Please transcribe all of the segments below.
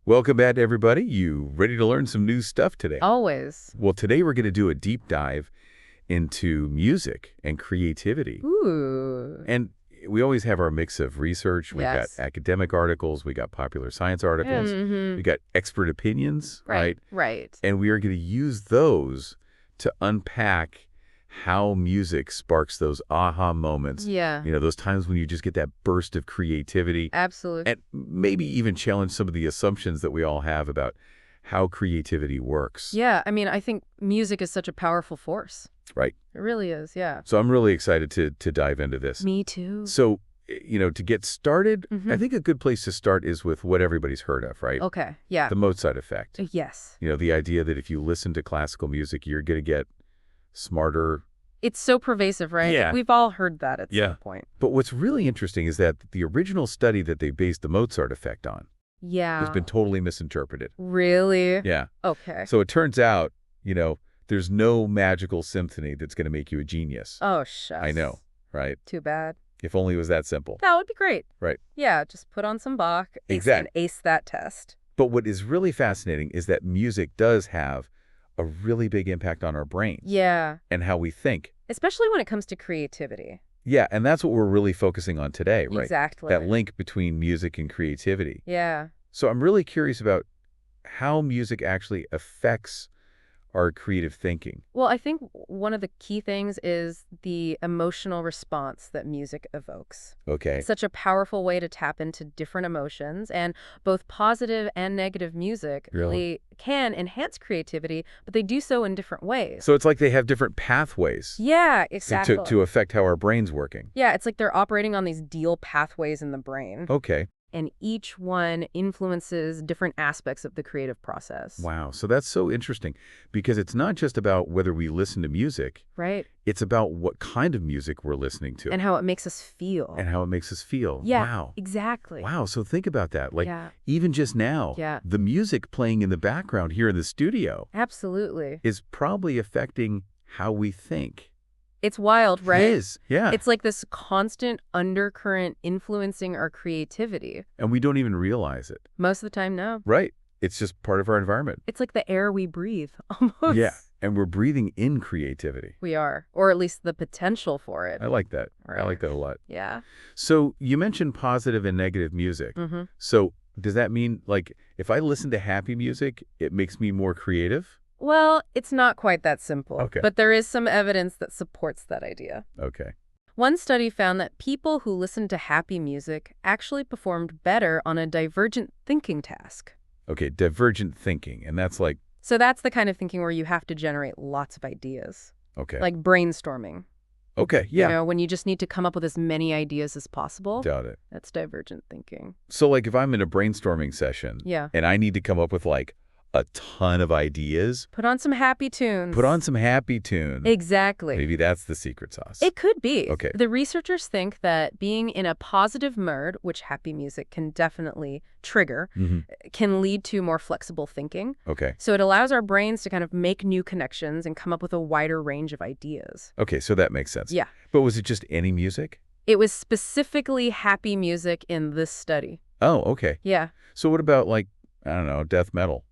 Welcome back, everybody. You ready to learn some new stuff today? Always. Well, today we're going to do a deep dive into music and creativity. Ooh. And we always have our mix of research. We've got Yes. academic articles. We got popular science articles. We got expert opinions, right? Right. And we are going to use those to unpack how music sparks those aha moments. Yeah. You know, those times when you just get that burst of creativity. Absolutely. And maybe even challenge some of the assumptions that we all have about how creativity works. Yeah. I mean, I think music is such a powerful force. Right. It really is. Yeah. So I'm really excited to dive into this. Me too. So, to get started, I think a good place to start is with what everybody's heard of, right? Okay. Yeah. The Mozart effect. Yes. The idea that if you listen to classical music, you're going to get smarter. It's so pervasive, right? Yeah. We've all heard that at some point. But what's really interesting is that the original study that they based the Mozart effect on Yeah. has been totally misinterpreted. Really? Yeah. Okay. So it turns out, there's no magical symphony that's going to make you a genius. Oh, shucks. I know, right? Too bad. If only it was that simple. That would be great. Right. Yeah. Just put on some Bach. Exactly. And ace that test. But what is really fascinating is that music does have a really big impact on our brains. Yeah. And how we think. Especially when it comes to creativity. Yeah, and that's what we're really focusing on today, right? Exactly. That link between music and creativity. Yeah. So I'm really curious about how music actually affects our creative thinking. Well, I think one of the key things is the emotional response that music evokes. Okay. It's such a powerful way to tap into different emotions, and both positive and negative music really can enhance creativity, but they do so in different ways. So it's like they have different pathways. Yeah, exactly. To affect how our brain's working. Yeah, it's like they're operating on these deal pathways in the brain. Okay. And each one influences different aspects of the creative process. Wow. So that's so interesting because it's not just about whether we listen to music. Right. It's about what kind of music we're listening to. And how it makes us feel. And how it makes us feel. Yeah, wow. Exactly. Wow. So think about that. Like, yeah. even just now, the music playing in the background here in the studio. Absolutely. Is probably affecting how we think. It's wild, right? It is, yeah. It's like this constant undercurrent influencing our creativity. And we don't even realize it. Most of the time, no. Right. It's just part of our environment. It's like the air we breathe, almost. Yeah, and we're breathing in creativity. We are, or at least the potential for it. I like that. Right. I like that a lot. Yeah. So you mentioned positive and negative music. So does that mean, like, if I listen to happy music, it makes me more creative? Well, it's not quite that simple, Okay. But there is some evidence that supports that idea. Okay. One study found that people who listened to happy music actually performed better on a divergent thinking task. Okay, divergent thinking, and that's like... So that's the kind of thinking where you have to generate lots of ideas. Okay. Like brainstorming. Okay, yeah. When you just need to come up with as many ideas as possible. Got it. That's divergent thinking. So, like, if I'm in a brainstorming session... Yeah. And I need to come up with, like, a ton of ideas. Put on some happy tunes. Put on some happy tunes. Exactly. Maybe that's the secret sauce. It could be. Okay. The researchers think that being in a positive mood, which happy music can definitely trigger, can lead to more flexible thinking. Okay. So it allows our brains to kind of make new connections and come up with a wider range of ideas. Okay, so that makes sense. Yeah. But was it just any music? It was specifically happy music in this study. Oh, okay. Yeah. So what about, like, I don't know, death metal?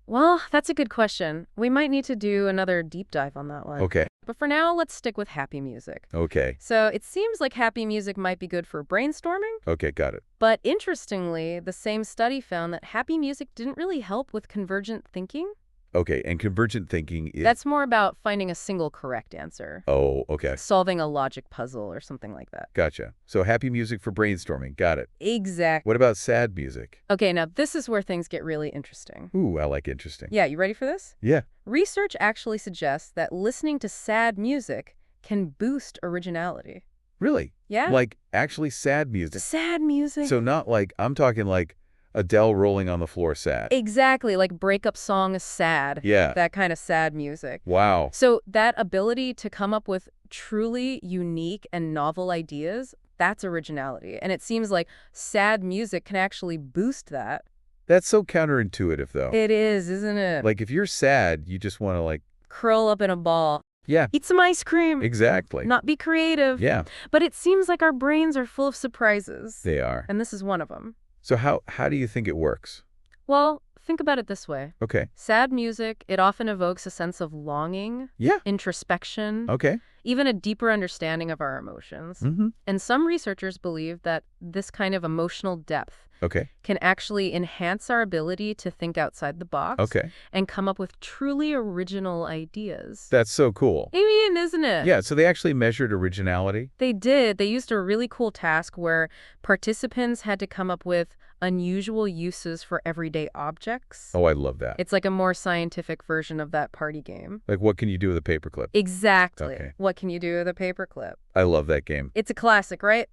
Well, that's a good question. We might need to do another deep dive on that one. Okay. But for now, let's stick with happy music. Okay. So it seems like happy music might be good for brainstorming. Okay, got it. But interestingly, the same study found that happy music didn't really help with convergent thinking. Okay, and convergent thinking is... That's more about finding a single correct answer. Oh, okay. Solving a logic puzzle or something like that. Gotcha. So happy music for brainstorming. Got it. Exactly. What about sad music? Okay, now this is where things get really interesting. Ooh, I like interesting. Yeah, you ready for this? Yeah. Research actually suggests that listening to sad music can boost originality. Really? Yeah. Like, actually sad music. Sad music. So not like, I'm talking like Adele rolling on the floor sad. Exactly, like breakup song is sad. Yeah. That kind of sad music. Wow. So that ability to come up with truly unique and novel ideas, that's originality. And it seems like sad music can actually boost that. That's so counterintuitive, though. It is, isn't it? Like, if you're sad, you just want to, like... curl up in a ball. Yeah. Eat some ice cream. Exactly. Not be creative. Yeah. But it seems like our brains are full of surprises. They are. And this is one of them. So how do you think it works? Well, think about it this way. Okay. Sad music, it often evokes a sense of longing, Yeah. introspection, Okay. even a deeper understanding of our emotions. Mm-hmm. And some researchers believe that this kind of emotional depth Okay. can actually enhance our ability to think outside the box Okay. and come up with truly original ideas. That's so cool. I mean, isn't it? Yeah, so they actually measured originality? They did. They used a really cool task where participants had to come up with unusual uses for everyday objects. Oh, I love that. It's like a more scientific version of that party game. Like, what can you do with a paperclip? Exactly. Okay. What can you do with a paperclip? I love that game. It's a classic, right?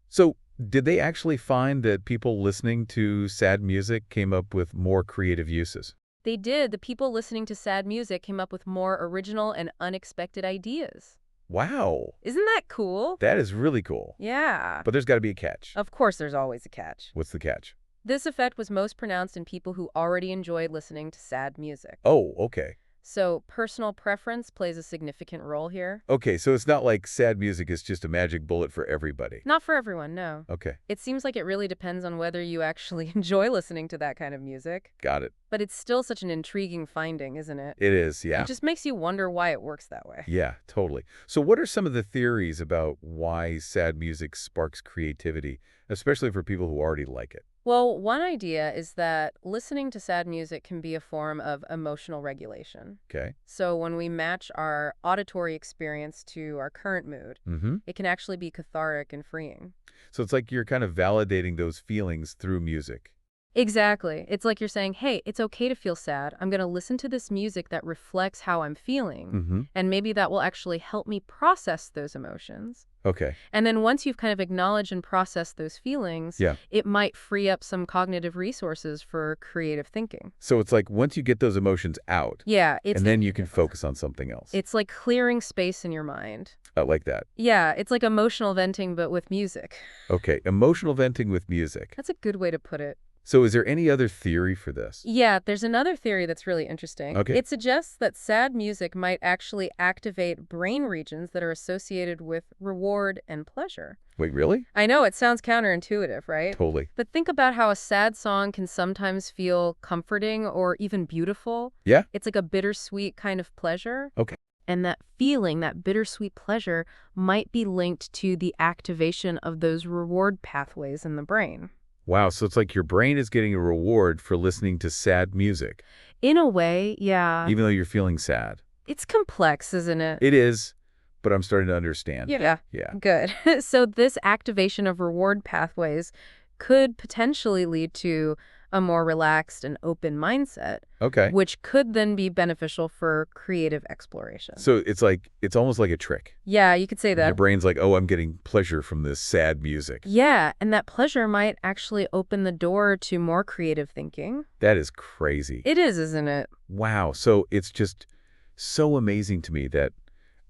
So, did they actually find that people listening to sad music came up with more creative uses? They did. The people listening to sad music came up with more original and unexpected ideas. Wow. Isn't that cool? That is really cool. Yeah. But there's got to be a catch. Of course, there's always a catch. What's the catch? This effect was most pronounced in people who already enjoyed listening to sad music. Oh, okay. So personal preference plays a significant role here. Okay, so it's not like sad music is just a magic bullet for everybody. Not for everyone, no. Okay, It seems like it really depends on whether you actually enjoy listening to that kind of music. got it. But it's still such an intriguing finding, isn't it? It is, yeah. It just makes you wonder why it works that way. Yeah, totally. So what are some of the theories about why sad music sparks creativity, especially for people who already like it? Well, one idea is that listening to sad music can be a form of emotional regulation. Okay. So when we match our auditory experience to our current mood, Mm-hmm. it can actually be cathartic and freeing. So it's like you're kind of validating those feelings through music. Exactly. It's like you're saying, hey, it's okay to feel sad. I'm going to listen to this music that reflects how I'm feeling. Mm-hmm. And maybe that will actually help me process those emotions. Okay. And then once you've kind of acknowledged and processed those feelings, Yeah. it might free up some cognitive resources for creative thinking. So it's like once you get those emotions out, Yeah, and then you can focus on something else. It's like clearing space in your mind. I like that. Yeah, it's like emotional venting, but with music. Okay, emotional venting with music. That's a good way to put it. So is there any other theory for this? Yeah, there's another theory that's really interesting. Okay. It suggests that sad music might actually activate brain regions that are associated with reward and pleasure. Wait, really? I know, it sounds counterintuitive, right? Totally. But think about how a sad song can sometimes feel comforting or even beautiful. Yeah? It's like a bittersweet kind of pleasure. Okay. And that feeling, that bittersweet pleasure, might be linked to the activation of those reward pathways in the brain. Wow, so it's like your brain is getting a reward for listening to sad music, In a way, yeah. even though you're feeling sad. It's complex, isn't it? It is, but I'm starting to understand. Yeah. Yeah. Good. So this activation of reward pathways could potentially lead to a more relaxed and open mindset, Okay. which could then be beneficial for creative exploration. So it's almost like a trick. Yeah, you could say Your that. brain's like, oh, I'm getting pleasure from this sad music. Yeah, and that pleasure might actually open the door to more creative thinking. That is crazy. It is, isn't it? Wow. So it's just so amazing to me that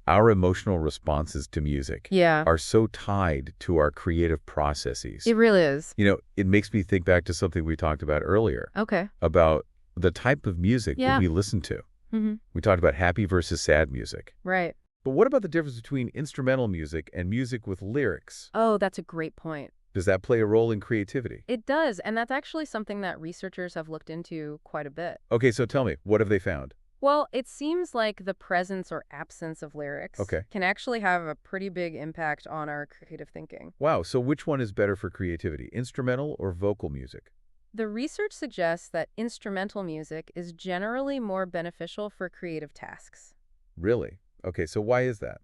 our emotional responses to music Yeah, are so tied to our creative processes. it really is. You know, it makes me think back to something we talked about earlier Okay. about the type of music Yeah. that we listen to. Mm-hmm. We talked about happy versus sad music. Right. But what about the difference between instrumental music and music with lyrics? Oh, that's a great point. Does that play a role in creativity? It does, and that's actually something that researchers have looked into quite a bit. Okay, so tell me, what have they found? Well, it seems like the presence or absence of lyrics Okay. can actually have a pretty big impact on our creative thinking. Wow, so which one is better for creativity, instrumental or vocal music? The research suggests that instrumental music is generally more beneficial for creative tasks. Really? Okay, so why is that?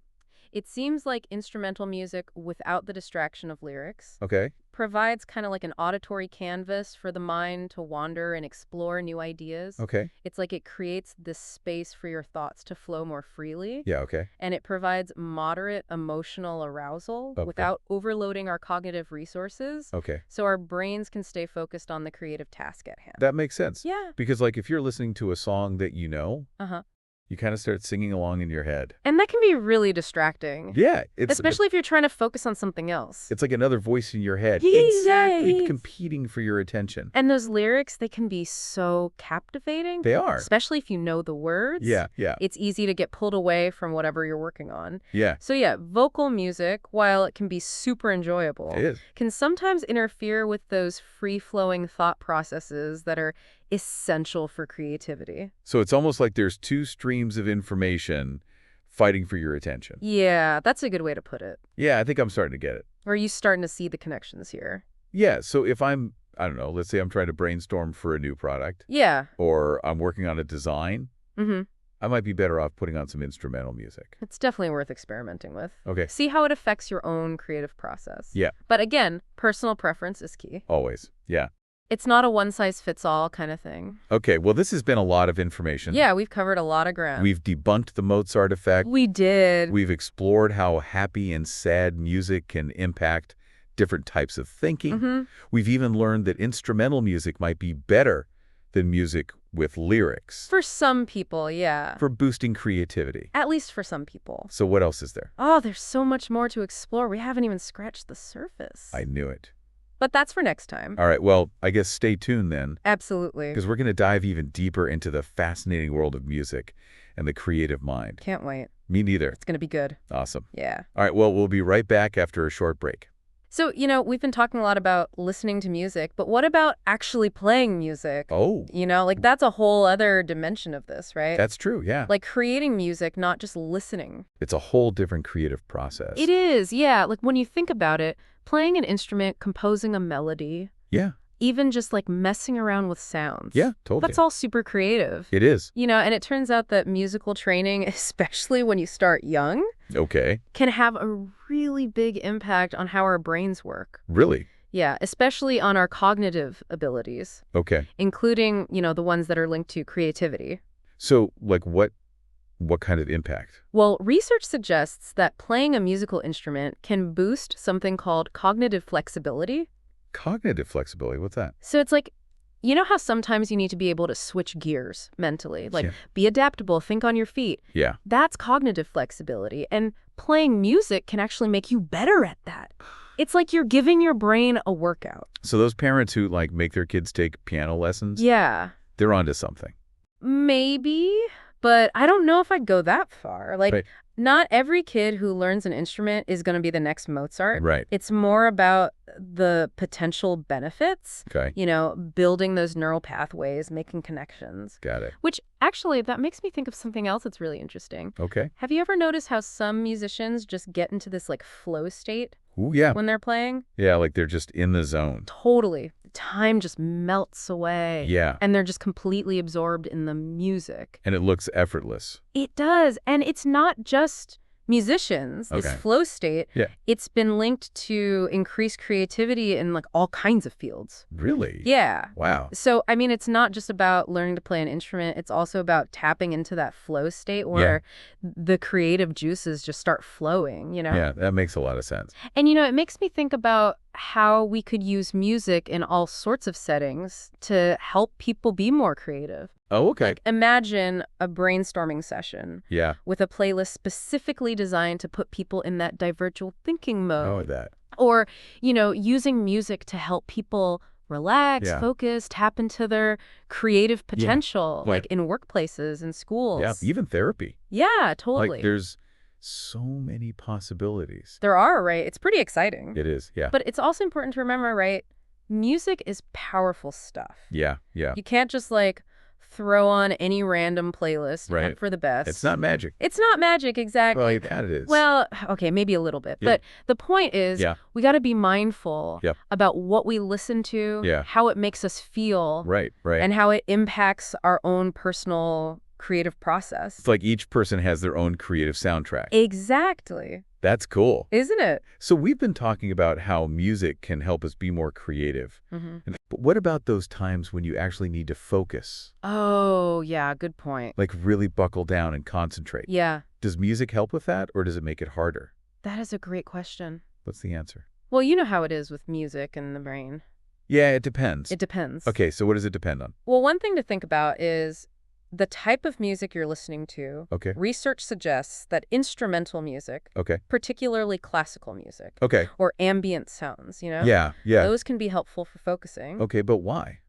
It seems like instrumental music without the distraction of lyrics Okay. provides kind of like an auditory canvas for the mind to wander and explore new ideas. Okay. It's like it creates this space for your thoughts to flow more freely. Yeah, okay. And it provides moderate emotional arousal Okay. without overloading our cognitive resources, Okay. so our brains can stay focused on the creative task at hand. That makes sense. Yeah. Because like if you're listening to a song that you know, Uh-huh. you kind of start singing along in your head. And that can be really distracting. Yeah, Especially if you're trying to focus on something else. it's like another voice in your head. Exactly. Exactly. Competing for your attention. And those lyrics, they can be so captivating. They are. Especially if you know the words. Yeah, yeah, It's easy to get pulled away from whatever you're working on. yeah. So yeah, vocal music, while it can be super enjoyable, It is. can sometimes interfere with those free-flowing thought processes that are essential for creativity. So it's almost like there's two streams of information fighting for your attention. Yeah, that's a good way to put it. Yeah, I think I'm starting to get it. Or are you starting to see the connections here? Yeah, so if I don't know, let's say I'm trying to brainstorm for a new product, Yeah. or I'm working on a design, Mm-hmm. I might be better off putting on some instrumental music. It's definitely worth experimenting with. Okay. See how it affects your own creative process. Yeah. But again, personal preference is key. Always. Yeah. It's not a one-size-fits-all kind of thing. Okay, well, this has been a lot of information. Yeah, we've covered a lot of ground. We've debunked the Mozart effect. We did. We've explored how happy and sad music can impact different types of thinking. Mm-hmm. We've even learned that instrumental music might be better than music with lyrics For some people, yeah. for boosting creativity. At least for some people. So what else is there? Oh, there's so much more to explore. We haven't even scratched the surface. I knew it. But that's for next time. All right, well, I guess stay tuned then, Absolutely. because we're going to dive even deeper into the fascinating world of music and the creative mind. Can't wait. Me neither. It's going to be good. Awesome. Yeah. All right, well, we'll be right back after a short break. So, we've been talking a lot about listening to music, but what about actually playing music? Oh, That's a whole other dimension of this, right? that's true, yeah. Like creating music, not just listening. It's a whole different creative process. It is, yeah. Like when you think about it, playing an instrument, composing a melody, Yeah, even just like messing around with sounds. yeah, totally. That's all super creative. It is. And it turns out that musical training, especially when you start young, Okay. can have a really big impact on how our brains work. Really? Yeah, especially on our cognitive abilities, Okay. including, the ones that are linked to creativity. So, like, what kind of impact? Well, research suggests that playing a musical instrument can boost something called cognitive flexibility. Cognitive flexibility, what's that? So it's like, you know how sometimes you need to be able to switch gears mentally? Like, Yeah. be adaptable, think on your feet. Yeah. That's cognitive flexibility. And playing music can actually make you better at that. It's like you're giving your brain a workout. So those parents who, like, make their kids take piano lessons, Yeah, they're onto something. maybe, but I don't know if I'd go that far. Like, Right. not every kid who learns an instrument is going to be the next Mozart. Right. It's more about the potential benefits, Okay. building those neural pathways, making connections. Got it. Which, actually, that makes me think of something else that's really interesting. Okay. Have you ever noticed how some musicians just get into this, like, flow state Ooh, yeah. when they're playing? Yeah, like they're just in the zone. Totally. Time just melts away. Yeah. And they're just completely absorbed in the music. And it looks effortless. It does. And it's not just musicians, this Okay. flow state. Yeah. It's been linked to increased creativity in like all kinds of fields. Really? Yeah. Wow. So, I mean, it's not just about learning to play an instrument. It's also about tapping into that flow state where the creative juices just start flowing, Yeah, that makes a lot of sense. And, it makes me think about how we could use music in all sorts of settings to help people be more creative. Oh, okay. Like, imagine a brainstorming session Yeah. with a playlist specifically designed to put people in that divergent thinking mode. Oh, that. Or, using music to help people relax, Yeah. focus, tap into their creative potential, Like- like in workplaces and schools. Yeah, even therapy. Yeah, totally. Like, there's so many possibilities. There are, right? It's pretty exciting. It is, yeah. But it's also important to remember, right? Music is powerful stuff. Yeah, yeah. You can't just, like, throw on any random playlist, Right. hope for the best. It's not magic. It's not magic, exactly. Well, that it is. Well, okay, maybe a little bit. Yeah. But the point is, Yeah. we got to be mindful Yep. about what we listen to, Yeah. how it makes us feel, Right, right. and how it impacts our own personal creative process. It's like each person has their own creative soundtrack. Exactly. That's cool. Isn't it? So we've been talking about how music can help us be more creative. Mm-hmm. But what about those times when you actually need to focus? Oh, yeah, good point. Like really buckle down and concentrate? Yeah, Does music help with that, or does it make it harder? that is a great question. What's the answer? Well, you know how it is with music and the brain. Yeah, it depends. It depends. Okay, so what does it depend on? Well, one thing to think about is the type of music you're listening to. Okay, Research suggests that instrumental music, okay, particularly classical music, okay. or ambient sounds, Yeah, yeah. those can be helpful for focusing. Okay, but why?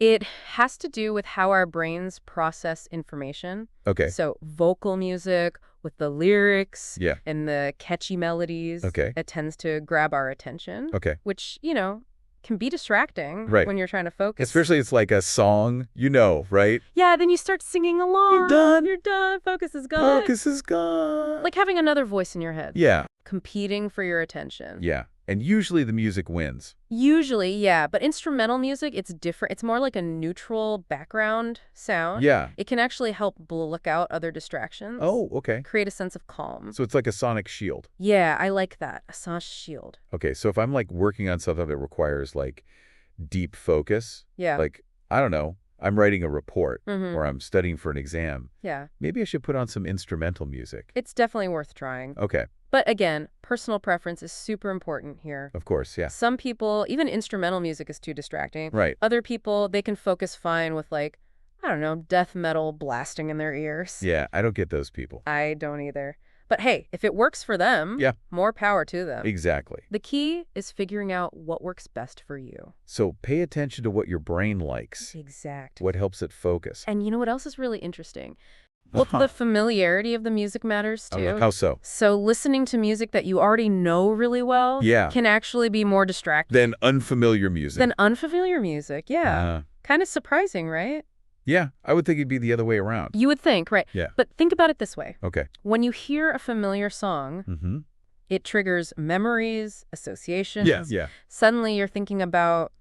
It has to do with how our brains process information. Okay, So vocal music with the lyrics yeah, and the catchy melodies, Okay. it tends to grab our attention, okay. which, can be distracting Right. when you're trying to focus. Especially it's like a song, right? Yeah, then you start singing along. You're done. You're done. Focus is gone. Focus is gone. Like having another voice in your head. Yeah. Competing for your attention. Yeah. And usually the music wins. Usually, yeah. But instrumental music, it's different. It's more like a neutral background sound. Yeah. It can actually help block out other distractions. Oh, okay. Create a sense of calm. So it's like a sonic shield. Yeah, I like that. A sonic shield. Okay, so if I'm like working on something that requires like deep focus, Yeah. like, I don't know, I'm writing a report Mm-hmm. or I'm studying for an exam, Yeah. maybe I should put on some instrumental music. It's definitely worth trying. Okay, But again, personal preference is super important here. of course, yeah. Some people, even instrumental music is too distracting. Right. Other people, they can focus fine with like, I don't know, death metal blasting in their ears. Yeah, I don't get those people. I don't either. But hey, if it works for them, Yeah. more power to them. Exactly. The key is figuring out what works best for you. So pay attention to what your brain likes, Exact. what helps it focus. And you know what else is really interesting? Well, the familiarity of the music matters too. How so? So listening to music that you already know really well Yeah. can actually be more distracting Then unfamiliar music. than unfamiliar music. Yeah. Uh, Kind of surprising, right? yeah, I would think it'd be the other way around. You would think, right? Yeah. But think about it this way. Okay. When you hear a familiar song, Mm-hmm. it triggers memories, associations. Yeah. Suddenly you're thinking about,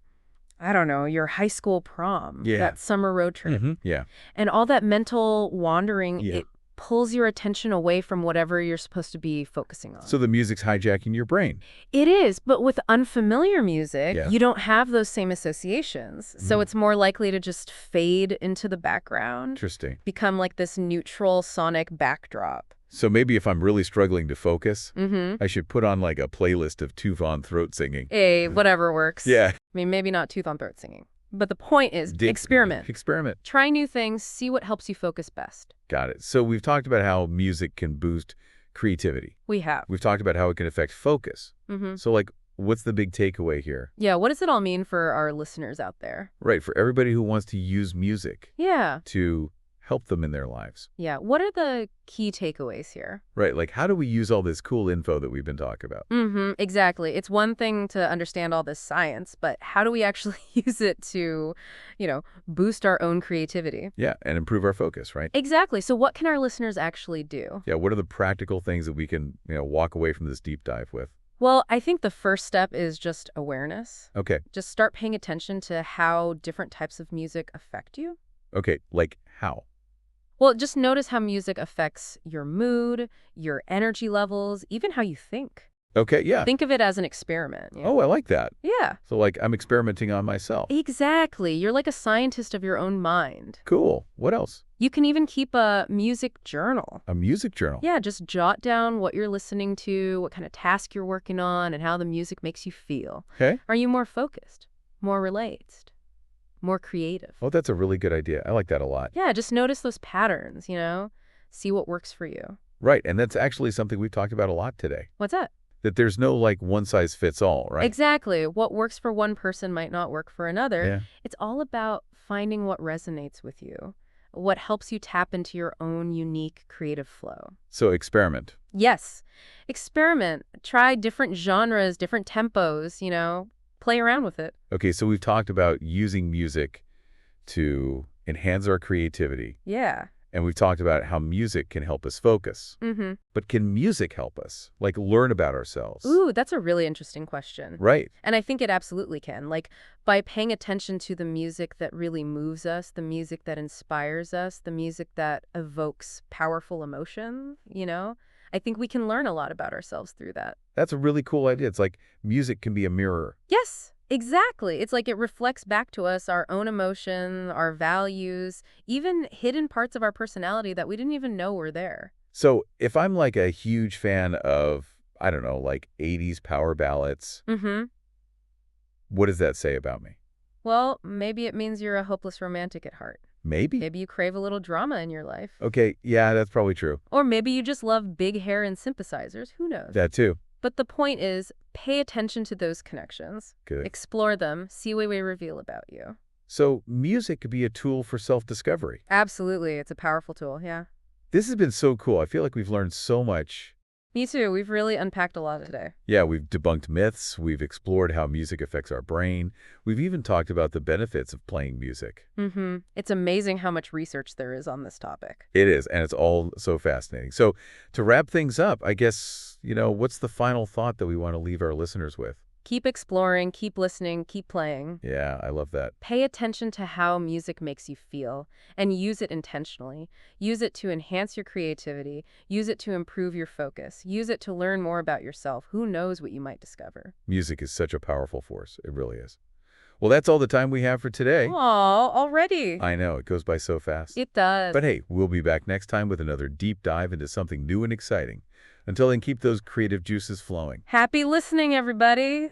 I don't know, your high school prom, Yeah. that summer road trip. Mm-hmm. Yeah. And all that mental wandering, Yeah. it pulls your attention away from whatever you're supposed to be focusing on. So the music's hijacking your brain. It is, but with unfamiliar music, Yeah. you don't have those same associations. So it's more likely to just fade into the background, Interesting. become like this neutral sonic backdrop. So maybe if I'm really struggling to focus, Mm-hmm. I should put on like a playlist of Tufan throat singing. Hey, whatever works. Yeah. I mean, maybe not tooth on throat singing. But the point is, experiment. Experiment. Try new things, see what helps you focus best. Got it. So we've talked about how music can boost creativity. We have. We've talked about how it can affect focus. Mm-hmm. So like, what's the big takeaway here? Yeah, what does it all mean for our listeners out there? Right. For everybody who wants to use music Yeah. to help them in their lives. Yeah. What are the key takeaways here? Right. Like, how do we use all this cool info that we've been talking about? Mm-hmm. Exactly. It's one thing to understand all this science, but how do we actually use it to, boost our own creativity? Yeah. And improve our focus, right? Exactly. So what can our listeners actually do? Yeah. What are the practical things that we can, walk away from this deep dive with? Well, I think the first step is just awareness. Okay. Just start paying attention to how different types of music affect you. Okay. Like how? Well, just notice how music affects your mood, your energy levels, even how you think. Okay. Yeah. Think of it as an experiment. Oh, I like that. Yeah. So like I'm experimenting on myself. Exactly. You're like a scientist of your own mind. Cool. What else? You can even keep a music journal. A music journal. Yeah, just jot down what you're listening to, what kind of task you're working on, and how the music makes you feel. Okay. Are you more focused, more relaxed, more creative? Oh, that's a really good idea. I like that a lot. Yeah, just notice those patterns, see what works for you. Right. And that's actually something we've talked about a lot today. What's that? That there's no like one size fits all, right? Exactly. What works for one person might not work for another. Yeah. It's all about finding what resonates with you, what helps you tap into your own unique creative flow. So experiment. Yes. Experiment. Try different genres, different tempos, play around with it. Okay, so we've talked about using music to enhance our creativity. Yeah. And we've talked about how music can help us focus. Mm-hmm. But can music help us? Like learn about ourselves? Ooh, that's a really interesting question. Right. And I think it absolutely can. Like, by paying attention to the music that really moves us, the music that inspires us, the music that evokes powerful emotion, I think we can learn a lot about ourselves through that. That's a really cool idea. It's like music can be a mirror. Yes, exactly. It's like it reflects back to us our own emotion, our values, even hidden parts of our personality that we didn't even know were there. So if I'm like a huge fan of, I don't know, like 80s power ballads, Mm-hmm. what does that say about me? Well, maybe it means you're a hopeless romantic at heart. Maybe. Maybe you crave a little drama in your life. Okay, yeah, that's probably true. Or maybe you just love big hair and synthesizers. Who knows? That too. But the point is, pay attention to those connections. Good. Explore them. See what they reveal about you. So music could be a tool for self-discovery. Absolutely. It's a powerful tool, yeah. This has been so cool. I feel like we've learned so much Me too. We've really unpacked a lot today. Yeah, we've debunked myths, we've explored how music affects our brain, we've even talked about the benefits of playing music. It's amazing how much research there is on this topic. It is, and it's all so fascinating. So, to wrap things up, I guess, what's the final thought that we want to leave our listeners with? Keep exploring, keep listening, keep playing. Yeah, I love that. Pay attention to how music makes you feel and use it intentionally. Use it to enhance your creativity. Use it to improve your focus. Use it to learn more about yourself. Who knows what you might discover? Music is such a powerful force. It really is. Well, that's all the time we have for today. Aw, already. I know, it goes by so fast. It does. But hey, we'll be back next time with another deep dive into something new and exciting. Until then, keep those creative juices flowing. Happy listening, everybody.